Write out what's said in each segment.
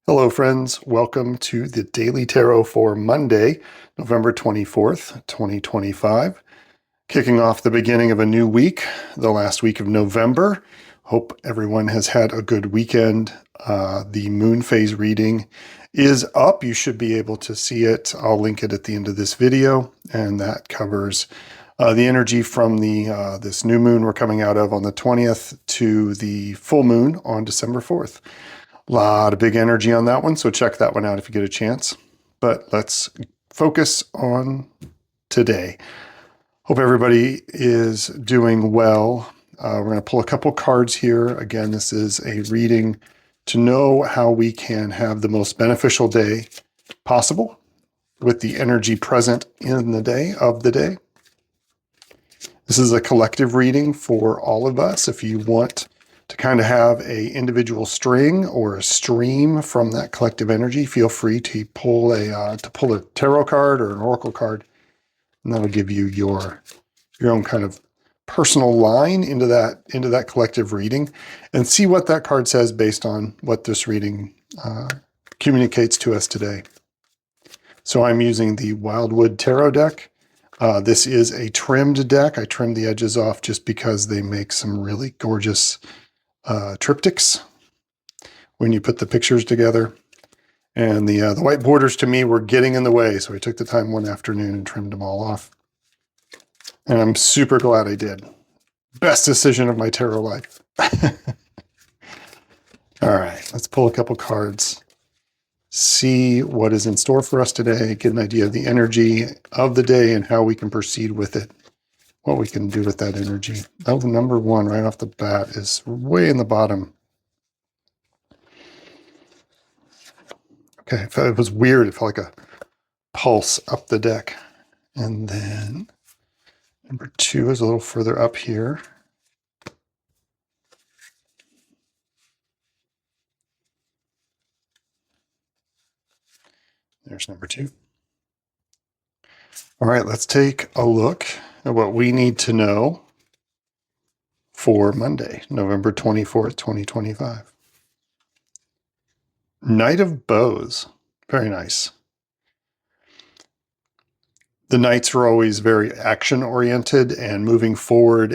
Hello, friends. Welcome to the Daily Tarot for Monday, November 24th, 2025. Kicking off the beginning of a new week, the last week of November. Hope everyone has had a good weekend. The moon phase reading is up. You should be able to see it. I'll link it at the end of this video, and that covers the energy from this new moon we're coming out of on the 20th to the full moon on December 4th. A lot of big energy on that one, so check that one out if you get a chance. But let's focus on today. Hope everybody is doing well. We're going to pull a couple cards here. Again, this is a reading to know how we can have the most beneficial day possible with the energy present in the day of the day. This is a collective reading for all of us. If you want to kind of have a individual string or a stream from that collective energy, feel free to pull a tarot card or an oracle card, and that'll give you your own kind of personal line into that collective reading, and see what that card says based on what this reading communicates to us today. So I'm using the Wildwood tarot deck. This is a trimmed deck. I trimmed the edges off just because they make some really gorgeous triptychs when you put the pictures together. And the white borders to me were getting in the way, so I took the time one afternoon and trimmed them all off. And I'm super glad I did. Best decision of my tarot life. All right, let's pull a couple cards. See what is in store for us today, get an idea of the energy of the day and how we can proceed with it, what we can do with that energy. Oh, number one right off the bat is way in the bottom. Okay, it was weird. It felt like a pulse up the deck. And then number two is a little further up here. There's number two. All right, let's take a look at what we need to know for Monday, November 24th, 2025. Knight of Bows. Very nice. The knights are always very action-oriented and moving forward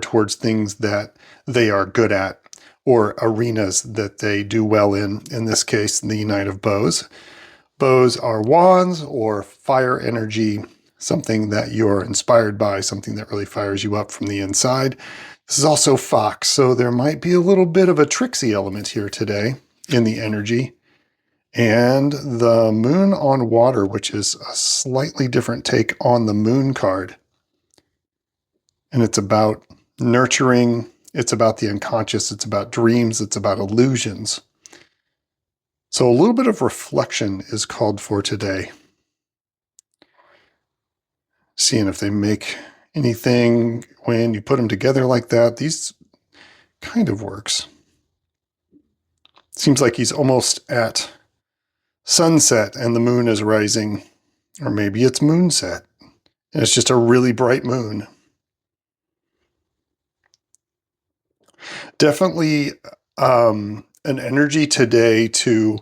towards things that they are good at or arenas that they do well in. In this case, the Knight of Bows. Bows are wands or fire energy, something that you're inspired by, something that really fires you up from the inside. This is also fox, so there might be a little bit of a tricksy element here today in the energy. And the moon on water, which is a slightly different take on the moon card. And it's about nurturing, it's about the unconscious, it's about dreams, it's about illusions. So a little bit of reflection is called for today. Seeing if they make anything when you put them together like that. These kind of works. Seems like he's almost at sunset and the moon is rising, or maybe it's moonset and it's just a really bright moon. Definitely an energy today to,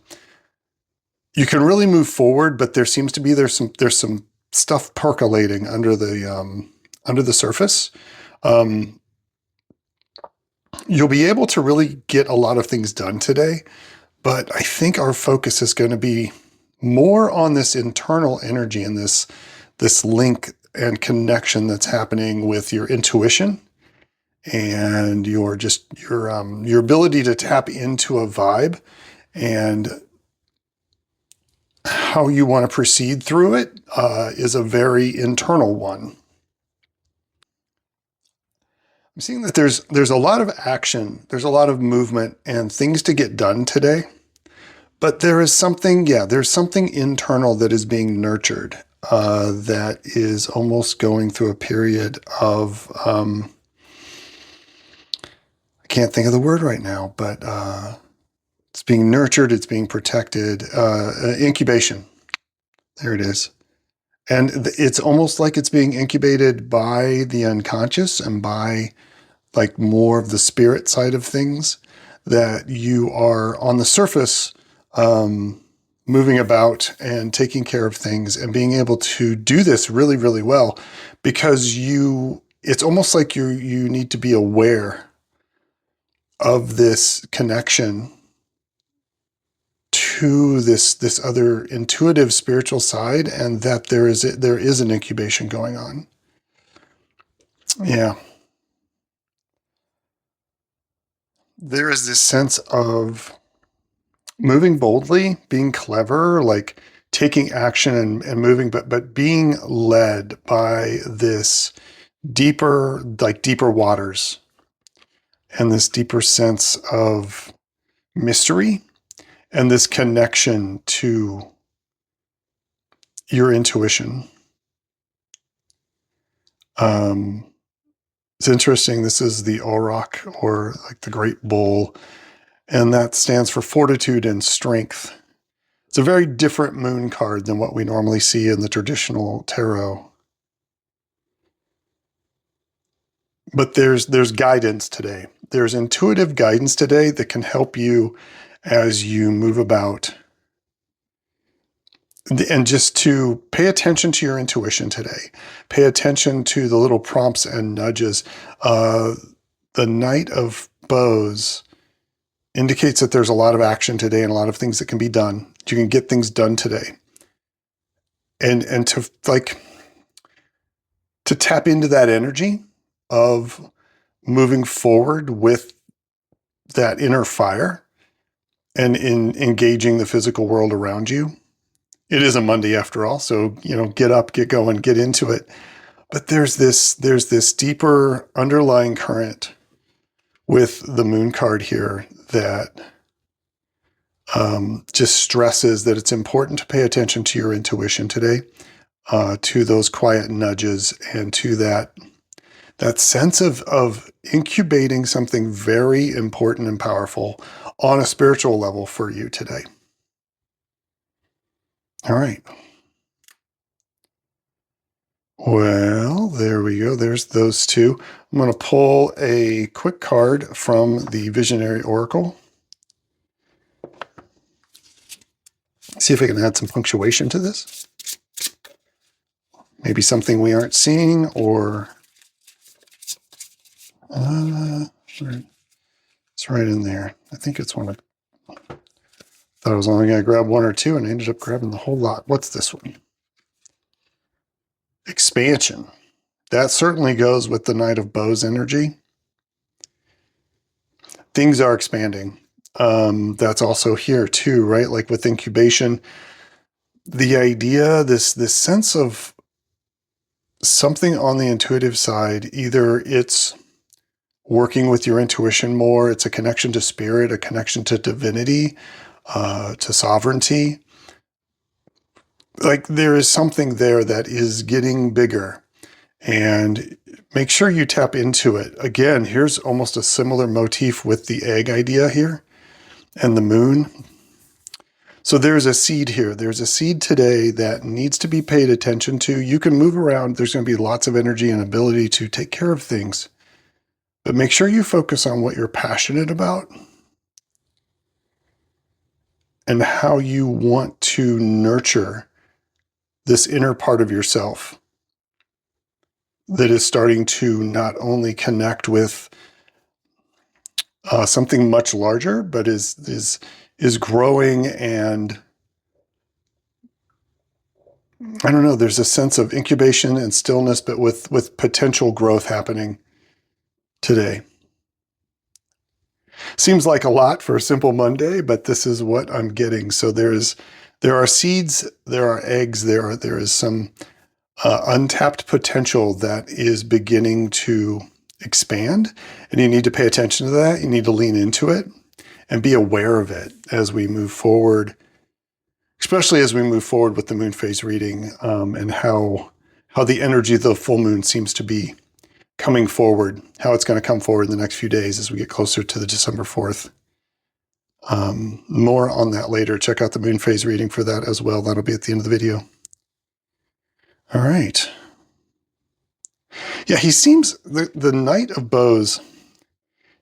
you can really move forward, but there seems to be there's some stuff percolating under the surface. You'll be able to really get a lot of things done today, but I think our focus is going to be more on this internal energy and this link and connection that's happening with your intuition and your ability to tap into a vibe and how you want to proceed through it is a very internal one. I'm seeing that there's a lot of action, there's a lot of movement and things to get done today, but there's something internal that is being nurtured that is almost going through a period of, I can't think of the word right now, but it's being nurtured, it's being protected, incubation. There it is. And it's almost like it's being incubated by the unconscious and by like more of the spirit side of things that you are on the surface moving about and taking care of things and being able to do this really, really well, because it's almost like you need to be aware of this connection to this other intuitive spiritual side, and that there is an incubation going on. Yeah. There is this sense of moving boldly, being clever, like taking action and moving, but being led by this deeper waters, and this deeper sense of mystery, and this connection to your intuition. It's interesting. This is the Auroch, or like the Great Bull, and that stands for fortitude and strength. It's a very different moon card than what we normally see in the traditional tarot. But there's guidance today. There's intuitive guidance today that can help you as you move about. And just to pay attention to your intuition today. Pay attention to the little prompts and nudges. The Knight of Bows indicates that there's a lot of action today and a lot of things that can be done. You can get things done today. And to tap into that energy of moving forward with that inner fire and in engaging the physical world around you. It is a Monday after all, so get up, get going, get into it. But there's this deeper underlying current with the moon card here that just stresses that it's important to pay attention to your intuition today, to those quiet nudges, and to that sense of incubating something very important and powerful on a spiritual level for you today. All right. Well, there we go. There's those two. I'm going to pull a quick card from the Visionary Oracle. See if I can add some punctuation to this. Maybe something we aren't seeing, or it's right in there. I think it's one. I thought I was only going to grab one or two, and I ended up grabbing the whole lot. What's this one? Expansion. That certainly goes with the Knight of Bows energy. Things are expanding. That's also here too, right? Like with incubation, the idea, this sense of something on the intuitive side, either it's working with your intuition more, it's a connection to spirit, a connection to divinity, to sovereignty. Like there is something there that is getting bigger, and make sure you tap into it. Again, here's almost a similar motif with the egg idea here and the moon. So there's a seed here. There's a seed today that needs to be paid attention to. You can move around. There's going to be lots of energy and ability to take care of things. But make sure you focus on what you're passionate about and how you want to nurture this inner part of yourself that is starting to not only connect with something much larger, but is growing. And I don't know, there's a sense of incubation and stillness, but with potential growth happening today. Seems like a lot for a simple Monday, but this is what I'm getting. So there are seeds, there are eggs, there is some untapped potential that is beginning to expand, and you need to pay attention to that. You need to lean into it and be aware of it as we move forward, especially as we move forward with the moon phase reading, and how the energy of the full moon seems to be coming forward, how it's going to come forward in the next few days as we get closer to the December 4th. More on that later. Check out the moon phase reading for that as well. That'll be at the end of the video. All right. Yeah, he seems, the Knight of Bows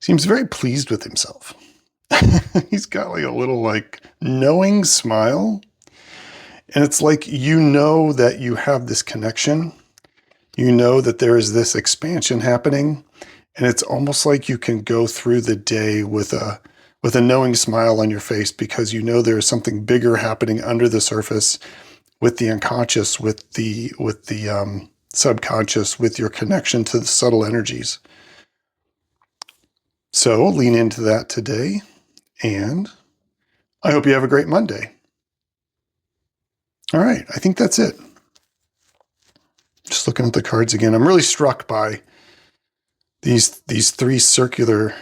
seems very pleased with himself. He's got like a little like knowing smile. And it's like, you know that you have this connection. You know that there is this expansion happening. And it's almost like you can go through the day with a knowing smile on your face, because you know there is something bigger happening under the surface, with the unconscious, with the subconscious, with your connection to the subtle energies. So lean into that today, and I hope you have a great Monday. All right, I think that's it. Just looking at the cards again, I'm really struck by these three circular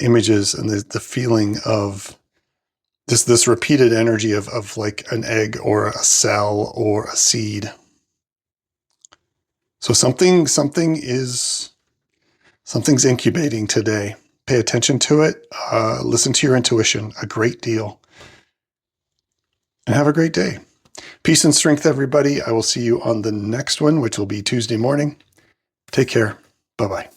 images, and the feeling of this repeated energy of like an egg or a cell or a seed. So something's incubating today. Pay attention to it. Listen to your intuition a great deal. And have a great day. Peace and strength, everybody. I will see you on the next one, which will be Tuesday morning. Take care. Bye-bye.